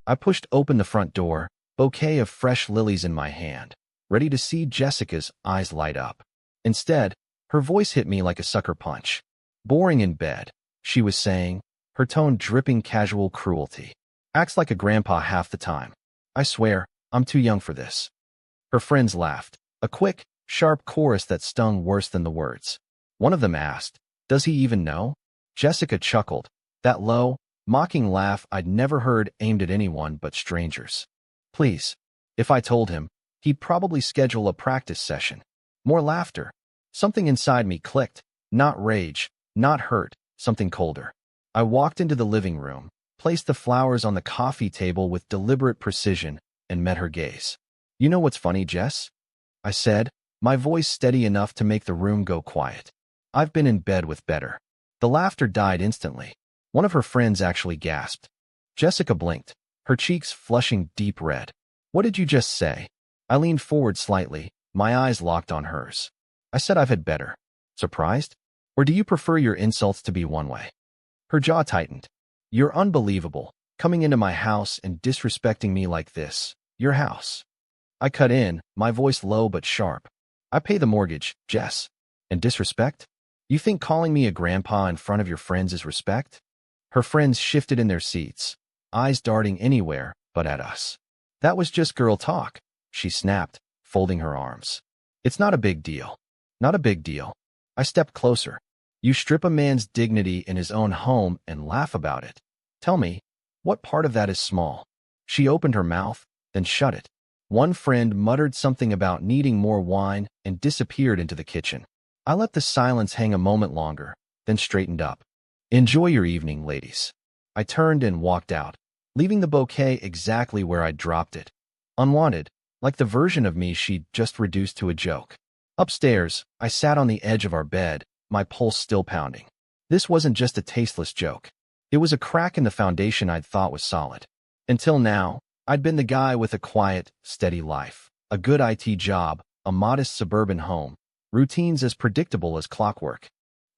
I pushed open the front door, bouquet of fresh lilies in my hand, ready to see Jessica's eyes light up. Instead, her voice hit me like a sucker punch. "Boring in bed," she was saying, her tone dripping casual cruelty. "Acts like a grandpa half the time. I swear, I'm too young for this." Her friends laughed, a quick, sharp chorus that stung worse than the words. One of them asked, "Does he even know?" Jessica chuckled, that low, mocking laugh I'd never heard aimed at anyone but strangers. Please. If I told him, he'd probably schedule a practice session. More laughter. Something inside me clicked, not rage, not hurt, something colder. I walked into the living room, placed the flowers on the coffee table with deliberate precision, and met her gaze. "You know what's funny, Jess?" I said, my voice steady enough to make the room go quiet. "I've been in bed with better." The laughter died instantly. One of her friends actually gasped. Jessica blinked, her cheeks flushing deep red. "What did you just say?" I leaned forward slightly, my eyes locked on hers. "I said I've had better." Surprised? "Or do you prefer your insults to be one way?" Her jaw tightened. "You're unbelievable, coming into my house and disrespecting me like this. Your house." I cut in, my voice low but sharp. "I pay the mortgage, Jess. And disrespect? You think calling me a grandpa in front of your friends is respect?" Her friends shifted in their seats, eyes darting anywhere but at us. "That was just girl talk," she snapped, folding her arms. "It's not a big deal." "Not a big deal." I stepped closer. "You strip a man's dignity in his own home and laugh about it. Tell me, what part of that is small?" She opened her mouth, then shut it. One friend muttered something about needing more wine and disappeared into the kitchen. I let the silence hang a moment longer, then straightened up. "Enjoy your evening, ladies." I turned and walked out, leaving the bouquet exactly where I'd dropped it. Unwanted, like the version of me she'd just reduced to a joke. Upstairs, I sat on the edge of our bed, my pulse still pounding. This wasn't just a tasteless joke. It was a crack in the foundation I'd thought was solid. Until now, I'd been the guy with a quiet, steady life, a good IT job, a modest suburban home, routines as predictable as clockwork.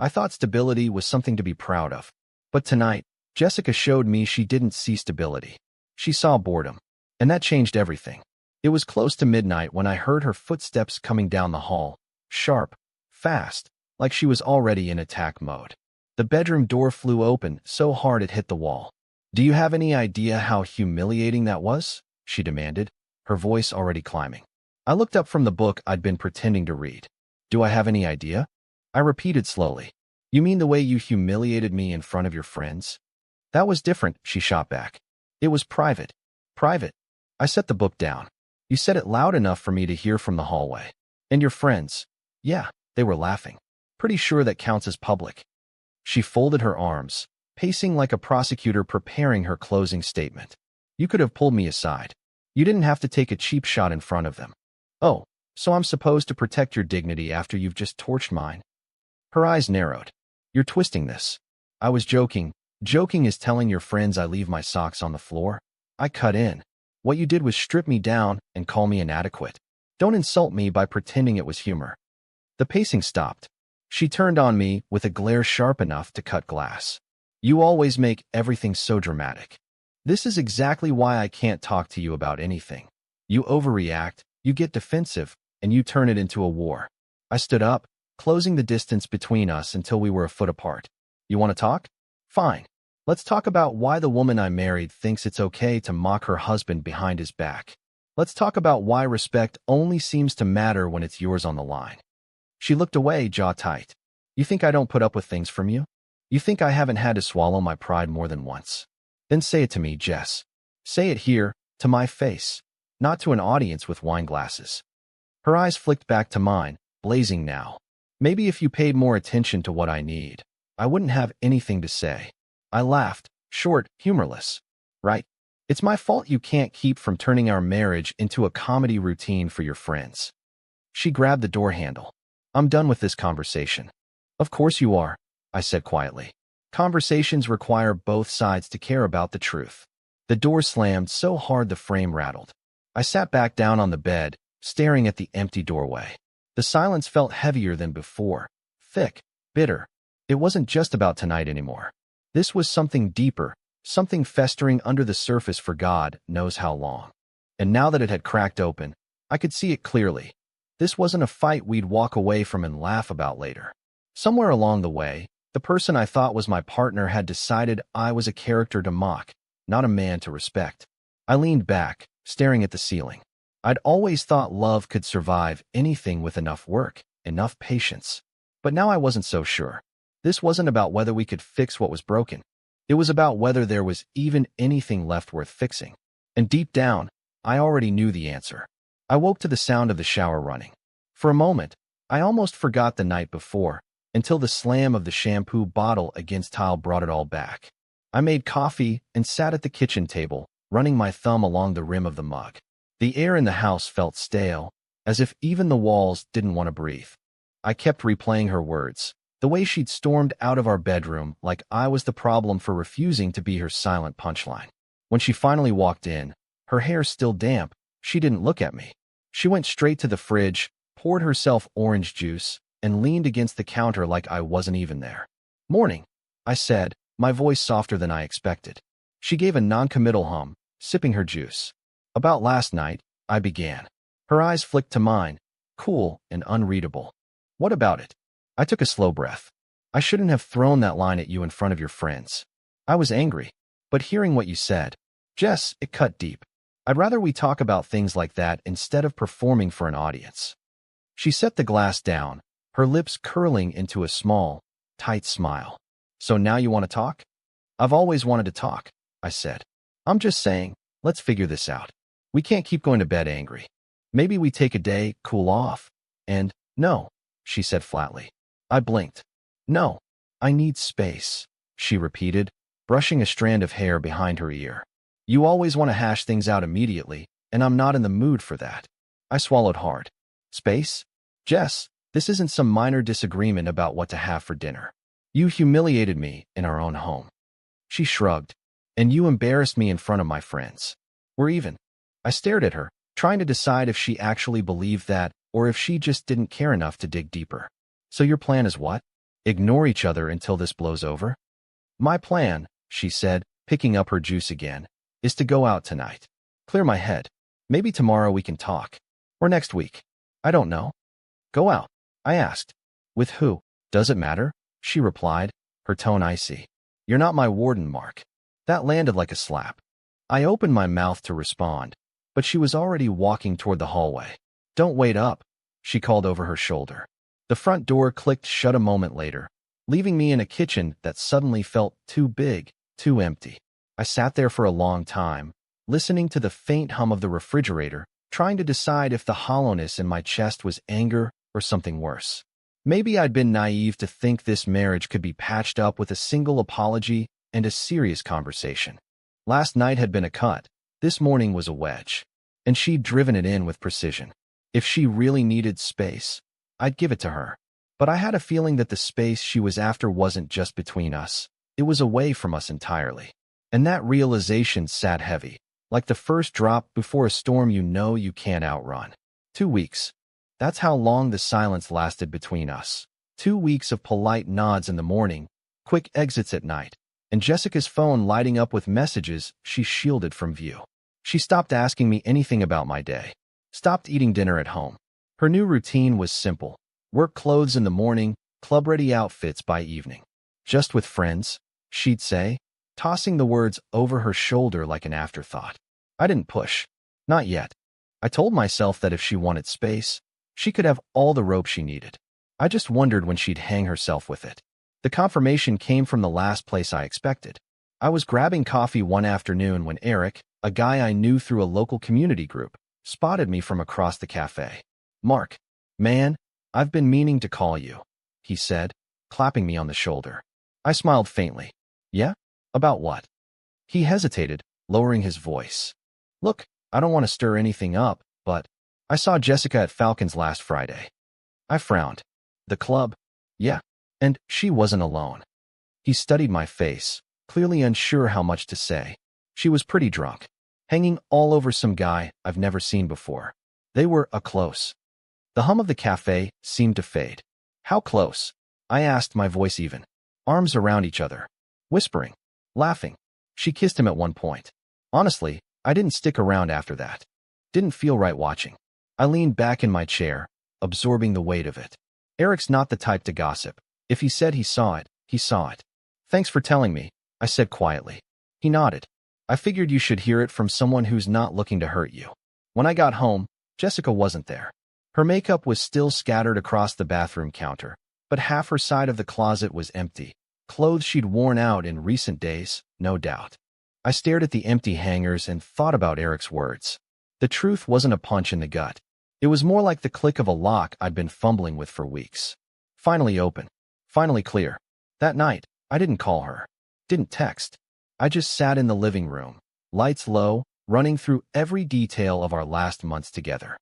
I thought stability was something to be proud of. But tonight, Jessica showed me she didn't see stability. She saw boredom. And that changed everything. It was close to midnight when I heard her footsteps coming down the hall, sharp, fast, like she was already in attack mode. The bedroom door flew open so hard it hit the wall. "Do you have any idea how humiliating that was?" she demanded, her voice already climbing. I looked up from the book I'd been pretending to read. "Do I have any idea?" I repeated slowly. "You mean the way you humiliated me in front of your friends?" "That was different," she shot back. "It was private." "Private?" I set the book down. "You said it loud enough for me to hear from the hallway." "And your friends?" "Yeah, they were laughing." "Pretty sure that counts as public." She folded her arms, pacing like a prosecutor preparing her closing statement. "You could have pulled me aside. You didn't have to take a cheap shot in front of them." "Oh, so I'm supposed to protect your dignity after you've just torched mine?" Her eyes narrowed. "You're twisting this." "I was joking. Joking is telling your friends I leave my socks on the floor." I cut in. "What you did was strip me down and call me inadequate. Don't insult me by pretending it was humor." The pacing stopped. She turned on me with a glare sharp enough to cut glass. "You always make everything so dramatic. This is exactly why I can't talk to you about anything. You overreact, you get defensive, and you turn it into a war." I stood up, closing the distance between us until we were a foot apart. "You want to talk? Fine. Let's talk about why the woman I married thinks it's okay to mock her husband behind his back. Let's talk about why respect only seems to matter when it's yours on the line." She looked away, jaw tight. "You think I don't put up with things from you? You think I haven't had to swallow my pride more than once? Then say it to me, Jess. Say it here, to my face, not to an audience with wine glasses." Her eyes flicked back to mine, blazing now. "Maybe if you paid more attention to what I need, I wouldn't have anything to say." I laughed, short, humorless. "Right? It's my fault you can't keep from turning our marriage into a comedy routine for your friends." She grabbed the door handle. "I'm done with this conversation." "Of course you are," I said quietly. "Conversations require both sides to care about the truth." The door slammed so hard the frame rattled. I sat back down on the bed, staring at the empty doorway. The silence felt heavier than before, thick, bitter. It wasn't just about tonight anymore. This was something deeper, something festering under the surface for God knows how long. And now that it had cracked open, I could see it clearly. This wasn't a fight we'd walk away from and laugh about later. Somewhere along the way, the person I thought was my partner had decided I was a character to mock, not a man to respect. I leaned back, staring at the ceiling. I'd always thought love could survive anything with enough work, enough patience. But now I wasn't so sure. This wasn't about whether we could fix what was broken. It was about whether there was even anything left worth fixing. And deep down, I already knew the answer. I woke to the sound of the shower running. For a moment, I almost forgot the night before, until the slam of the shampoo bottle against tile brought it all back. I made coffee and sat at the kitchen table, running my thumb along the rim of the mug. The air in the house felt stale, as if even the walls didn't want to breathe. I kept replaying her words, the way she'd stormed out of our bedroom like I was the problem for refusing to be her silent punchline. When she finally walked in, her hair still damp, she didn't look at me. She went straight to the fridge, poured herself orange juice, and leaned against the counter like I wasn't even there. "Morning," I said, my voice softer than I expected. She gave a non-committal hum, sipping her juice. "About last night," I began. Her eyes flicked to mine, cool and unreadable. "What about it?" I took a slow breath. "I shouldn't have thrown that line at you in front of your friends." I was angry, but hearing what you said, Jess, it cut deep. "I'd rather we talk about things like that instead of performing for an audience." She set the glass down, her lips curling into a small, tight smile. "So now you want to talk?" "I've always wanted to talk," I said. "I'm just saying, let's figure this out. We can't keep going to bed angry. Maybe we take a day, cool off." "And, no," she said flatly. I blinked. "No, I need space," she repeated, brushing a strand of hair behind her ear. "You always want to hash things out immediately, and I'm not in the mood for that." I swallowed hard. "Space? Jess, this isn't some minor disagreement about what to have for dinner. You humiliated me in our own home." She shrugged. "And you embarrassed me in front of my friends. We're even." I stared at her, trying to decide if she actually believed that or if she just didn't care enough to dig deeper. "So your plan is what? Ignore each other until this blows over?" "My plan," she said, picking up her juice again, "is to go out tonight. Clear my head. Maybe tomorrow we can talk. Or next week. I don't know." "Go out?" I asked. "With who?" "Does it matter?" she replied, her tone icy. "You're not my warden, Mark." That landed like a slap. I opened my mouth to respond, but she was already walking toward the hallway. "Don't wait up," she called over her shoulder. The front door clicked shut a moment later, leaving me in a kitchen that suddenly felt too big, too empty. I sat there for a long time, listening to the faint hum of the refrigerator, trying to decide if the hollowness in my chest was anger or something worse. Maybe I'd been naive to think this marriage could be patched up with a single apology and a serious conversation. Last night had been a cut. This morning was a wedge. And she'd driven it in with precision. If she really needed space, I'd give it to her. But I had a feeling that the space she was after wasn't just between us. It was away from us entirely. And that realization sat heavy, like the first drop before a storm you can't outrun. 2 weeks. That's how long the silence lasted between us. 2 weeks of polite nods in the morning, quick exits at night, and Jessica's phone lighting up with messages she shielded from view. She stopped asking me anything about my day, stopped eating dinner at home. Her new routine was simple. Work clothes in the morning, club-ready outfits by evening. "Just with friends," she'd say, tossing the words over her shoulder like an afterthought. I didn't push. Not yet. I told myself that if she wanted space, she could have all the rope she needed. I just wondered when she'd hang herself with it. The confirmation came from the last place I expected. I was grabbing coffee one afternoon when Eric, a guy I knew through a local community group, spotted me from across the cafe. "Mark, man, I've been meaning to call you," he said, clapping me on the shoulder. I smiled faintly. "Yeah? About what?" He hesitated, lowering his voice. "Look, I don't want to stir anything up, but I saw Jessica at Falcon's last Friday." I frowned. "The club?" "Yeah. And she wasn't alone." He studied my face, clearly unsure how much to say. "She was pretty drunk, hanging all over some guy I've never seen before. They were close." The hum of the cafe seemed to fade. "How close?" I asked, my voice even. "Arms around each other. Whispering. Laughing." She kissed him at one point. Honestly, I didn't stick around after that. Didn't feel right watching. I leaned back in my chair, absorbing the weight of it. Eric's not the type to gossip. If he said he saw it, he saw it. Thanks for telling me, I said quietly. He nodded. I figured you should hear it from someone who's not looking to hurt you. When I got home, Jessica wasn't there. Her makeup was still scattered across the bathroom counter, but half her side of the closet was empty. Clothes she'd worn out in recent days, no doubt. I stared at the empty hangers and thought about Eric's words. The truth wasn't a punch in the gut. It was more like the click of a lock I'd been fumbling with for weeks. Finally open. Finally clear. That night, I didn't call her. Didn't text. I just sat in the living room, lights low, running through every detail of our last months together.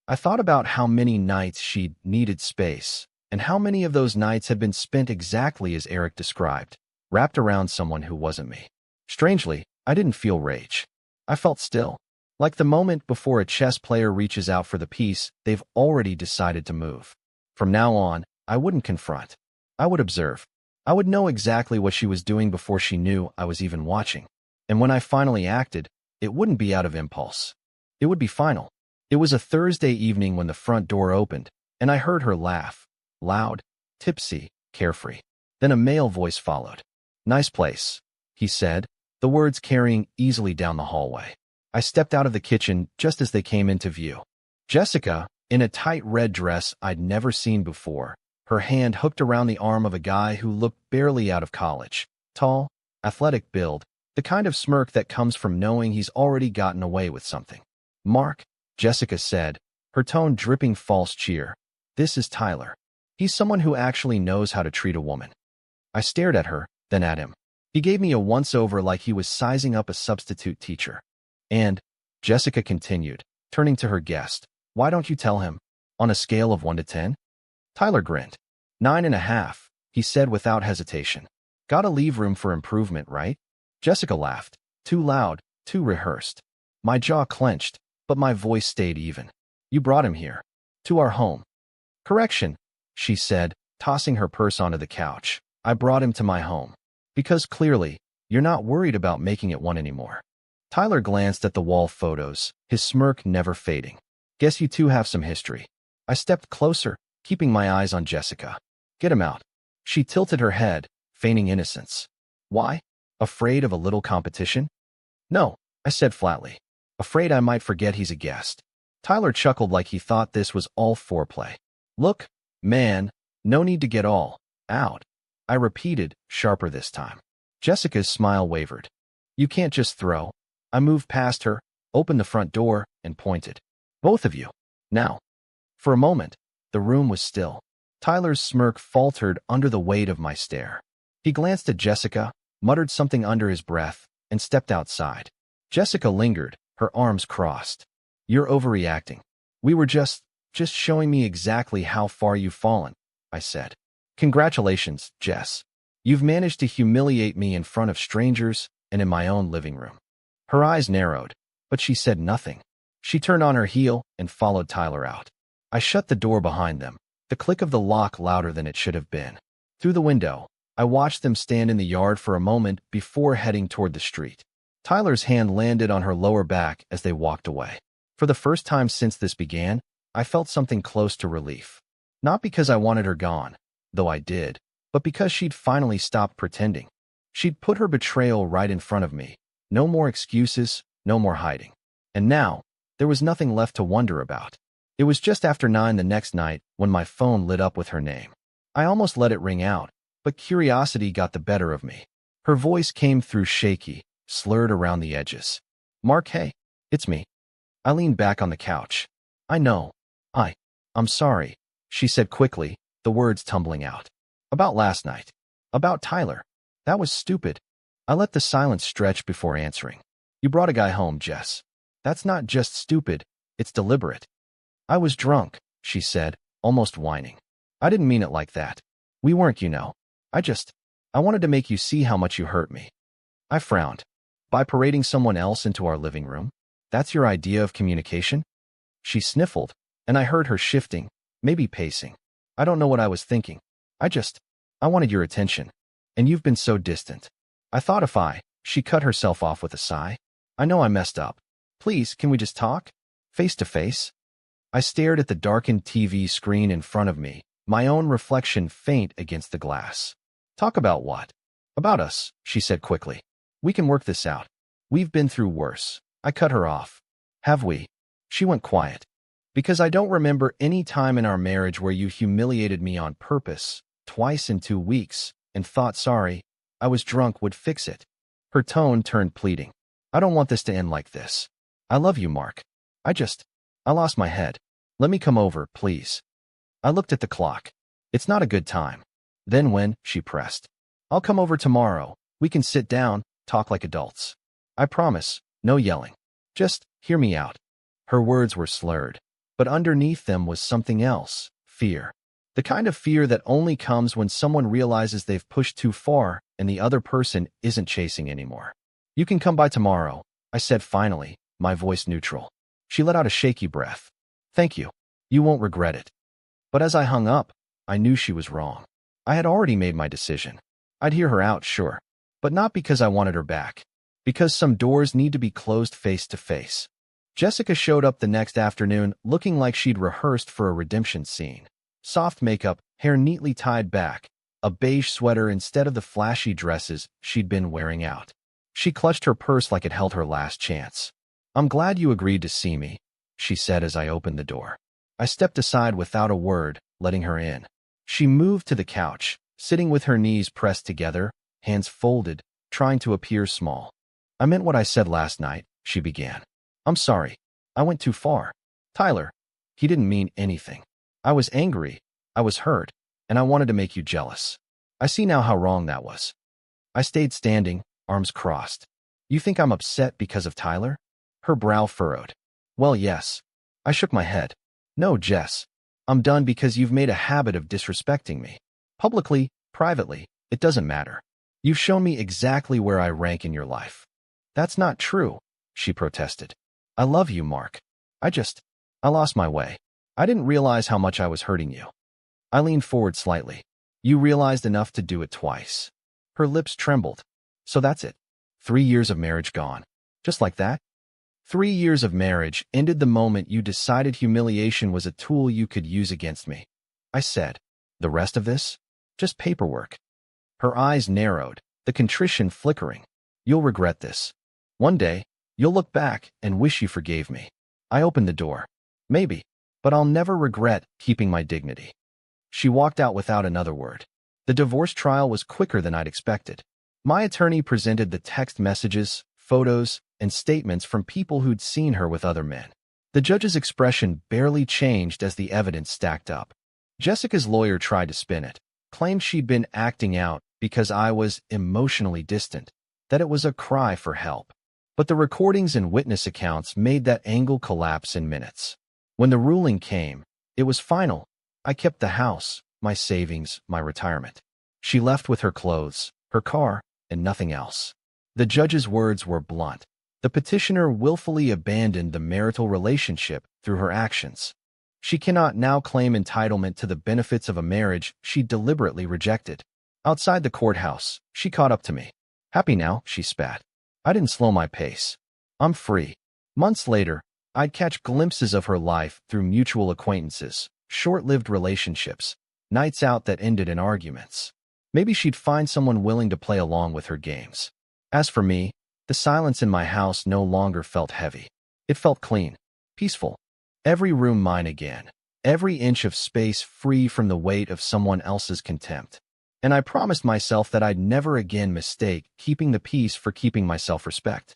I thought about how many nights she'd needed space, and how many of those nights had been spent exactly as Eric described, wrapped around someone who wasn't me. Strangely, I didn't feel rage. I felt still, like the moment before a chess player reaches out for the piece they've already decided to move. From now on, I wouldn't confront. I would observe. I would know exactly what she was doing before she knew I was even watching. And when I finally acted, it wouldn't be out of impulse. It would be final. It was a Thursday evening when the front door opened, and I heard her laugh. Loud, tipsy, carefree. Then a male voice followed. Nice place, he said, the words carrying easily down the hallway. I stepped out of the kitchen just as they came into view. Jessica, in a tight red dress I'd never seen before, her hand hooked around the arm of a guy who looked barely out of college. Tall, athletic build, the kind of smirk that comes from knowing he's already gotten away with something. Mark, Jessica said, her tone dripping false cheer. This is Tyler. He's someone who actually knows how to treat a woman. I stared at her, then at him. He gave me a once-over like he was sizing up a substitute teacher. And, Jessica continued, turning to her guest, why don't you tell him? On a scale of 1 to 10? Tyler grinned. 9.5, he said without hesitation. Gotta leave room for improvement, right? Jessica laughed. Too loud, too rehearsed. My jaw clenched, but my voice stayed even. You brought him here. To our home. Correction, she said, tossing her purse onto the couch. I brought him to my home. Because clearly, you're not worried about making it one anymore. Tyler glanced at the wall photos, his smirk never fading. Guess you two have some history. I stepped closer, keeping my eyes on Jessica. Get him out. She tilted her head, feigning innocence. Why? Afraid of a little competition? No, I said flatly. Afraid I might forget he's a guest. Tyler chuckled like he thought this was all foreplay. Look, man, no need to get all out. I repeated, sharper this time. Jessica's smile wavered. You can't just throw. I moved past her, opened the front door, and pointed. Both of you. Now. For a moment, the room was still. Tyler's smirk faltered under the weight of my stare. He glanced at Jessica, muttered something under his breath, and stepped outside. Jessica lingered, her arms crossed. You're overreacting. We were just showing me exactly how far you've fallen, I said. Congratulations, Jess. You've managed to humiliate me in front of strangers and in my own living room. Her eyes narrowed, but she said nothing. She turned on her heel and followed Tyler out. I shut the door behind them, the click of the lock louder than it should have been. Through the window, I watched them stand in the yard for a moment before heading toward the street. Tyler's hand landed on her lower back as they walked away. For the first time since this began, I felt something close to relief. Not because I wanted her gone, though I did, but because she'd finally stopped pretending. She'd put her betrayal right in front of me. No more excuses, no more hiding. And now, there was nothing left to wonder about. It was just after 9 the next night when my phone lit up with her name. I almost let it ring out, but curiosity got the better of me. Her voice came through shaky, slurred around the edges. Mark, hey, it's me. I leaned back on the couch. I know. I'm sorry, she said quickly, the words tumbling out. About last night. About Tyler. That was stupid. I let the silence stretch before answering. You brought a guy home, Jess. That's not just stupid, it's deliberate. I was drunk, she said, almost whining. I didn't mean it like that. We weren't, you know. I wanted to make you see how much you hurt me. I frowned. By parading someone else into our living room? That's your idea of communication? She sniffled, and I heard her shifting, maybe pacing. I don't know what I was thinking. I wanted your attention. And you've been so distant. I thought if I She cut herself off with a sigh. I know I messed up. Please, can we just talk? Face to face? I stared at the darkened TV screen in front of me, my own reflection faint against the glass. Talk about what? About us, she said quickly. We can work this out. We've been through worse. I cut her off. Have we? She went quiet. Because I don't remember any time in our marriage where you humiliated me on purpose, twice in 2 weeks, and thought sorry, I was drunk, would fix it. Her tone turned pleading. I don't want this to end like this. I love you, Mark. I lost my head. Let me come over, please. I looked at the clock. It's not a good time. Then when? She pressed. I'll come over tomorrow. We can sit down, talk like adults. I promise, no yelling. Just hear me out. Her words were slurred, but underneath them was something else, fear. The kind of fear that only comes when someone realizes they've pushed too far and the other person isn't chasing anymore. You can come by tomorrow, I said finally, my voice neutral. She let out a shaky breath. Thank you. You won't regret it. But as I hung up, I knew she was wrong. I had already made my decision. I'd hear her out, sure, but not because I wanted her back. Because some doors need to be closed face to face. Jessica showed up the next afternoon looking like she'd rehearsed for a redemption scene. Soft makeup, hair neatly tied back, a beige sweater instead of the flashy dresses she'd been wearing out. She clutched her purse like it held her last chance. I'm glad you agreed to see me, she said as I opened the door. I stepped aside without a word, letting her in. She moved to the couch, sitting with her knees pressed together, hands folded, trying to appear small. I meant what I said last night, she began. I'm sorry. I went too far. Tyler. He didn't mean anything. I was angry. I was hurt. And I wanted to make you jealous. I see now how wrong that was. I stayed standing, arms crossed. You think I'm upset because of Tyler? Her brow furrowed. Well, yes. I shook my head. No, Jess. I'm done because you've made a habit of disrespecting me. Publicly, privately, it doesn't matter. You've shown me exactly where I rank in your life. That's not true, she protested. I love you, Mark. I lost my way. I didn't realize how much I was hurting you. I leaned forward slightly. You realized enough to do it twice. Her lips trembled. So that's it. 3 years of marriage gone. Just like that? 3 years of marriage ended the moment you decided humiliation was a tool you could use against me. I said, the rest of this? Just paperwork. Her eyes narrowed, the contrition flickering. You'll regret this. One day, you'll look back and wish you forgave me. I opened the door. Maybe, but I'll never regret keeping my dignity. She walked out without another word. The divorce trial was quicker than I'd expected. My attorney presented the text messages, photos, and statements from people who'd seen her with other men. The judge's expression barely changed as the evidence stacked up. Jessica's lawyer tried to spin it, claimed she'd been acting out because I was emotionally distant, that it was a cry for help. But the recordings and witness accounts made that angle collapse in minutes. When the ruling came, it was final. I kept the house, my savings, my retirement. She left with her clothes, her car, and nothing else. The judge's words were blunt. The petitioner willfully abandoned the marital relationship through her actions. She cannot now claim entitlement to the benefits of a marriage she deliberately rejected. Outside the courthouse, she caught up to me. Happy now, she spat. I didn't slow my pace. I'm free. Months later, I'd catch glimpses of her life through mutual acquaintances, short-lived relationships, nights out that ended in arguments. Maybe she'd find someone willing to play along with her games. As for me, the silence in my house no longer felt heavy. It felt clean, peaceful. Every room mine again. Every inch of space free from the weight of someone else's contempt. And I promised myself that I'd never again mistake keeping the peace for keeping my self-respect.